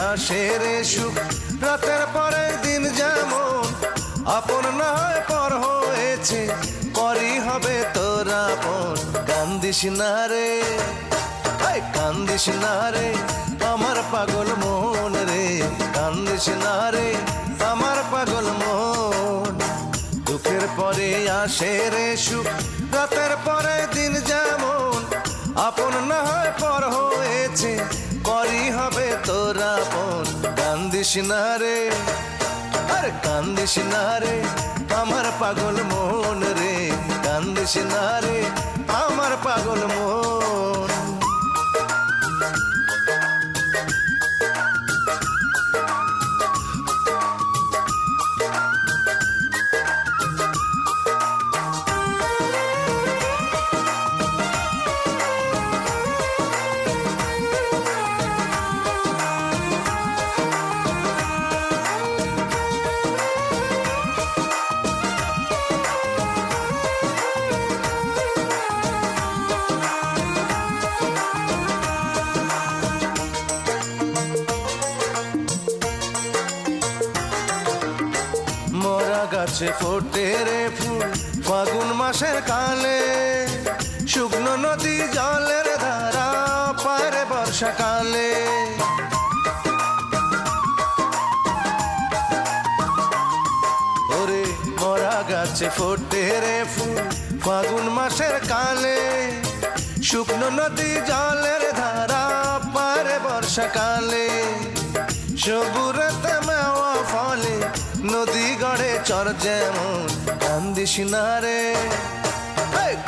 আসে রে সুখ রাতের পরে দিন যেমন আপন না হয় পর হয়েছে পরই হবে তোর আপন কান্দিস না রে কান্দিস না রে আমার পাগল মন রে কান্দিস না রে আমার পাগল মন দুঃখের পরে আসে রে সুখ রাতের পরে দিন যেমন আপন না হয় পর হয়েছে পরই হবে তোর আপন কান্দিস না রে আরে কান্দিস না রে আমার পাগল মন রে কান্দিস না রে আমার পাগল মন গাছে ফোটে রে ফুল ফাগুন মাসের কালে শুকনো নদী জলের ধারা পারে বর্ষাকালে ওরে মরা গাছে ফোটে রে ফুল ফাগুন মাসের কালে শুকনো নদী জলের ধারা পারে বর্ষাকালে সবুরতে মেওয়া ফলে নদী গড়ে চর যেমন কান্দিস না রে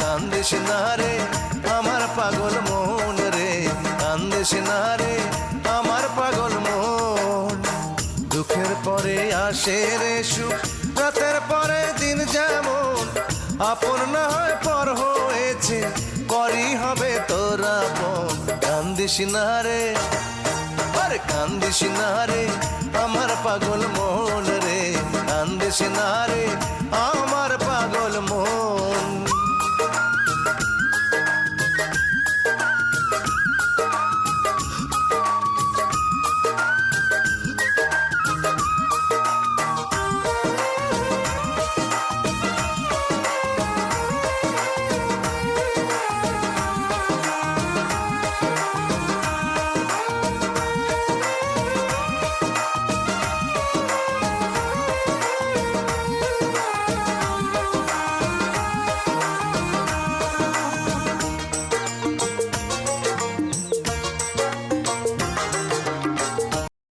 কান্দিস না রে আমার পাগল মন রে কান্দিস না রে আমার পাগল মন দুঃখের পরে আসে রে সুখ রাতের পরে দিন যেমন আপন না হয় পর হয়েছে পরই হবে তোর আপন কান্দিস না রে কান্দিস না রে আমার পাগল মন রে কান্দিস না রে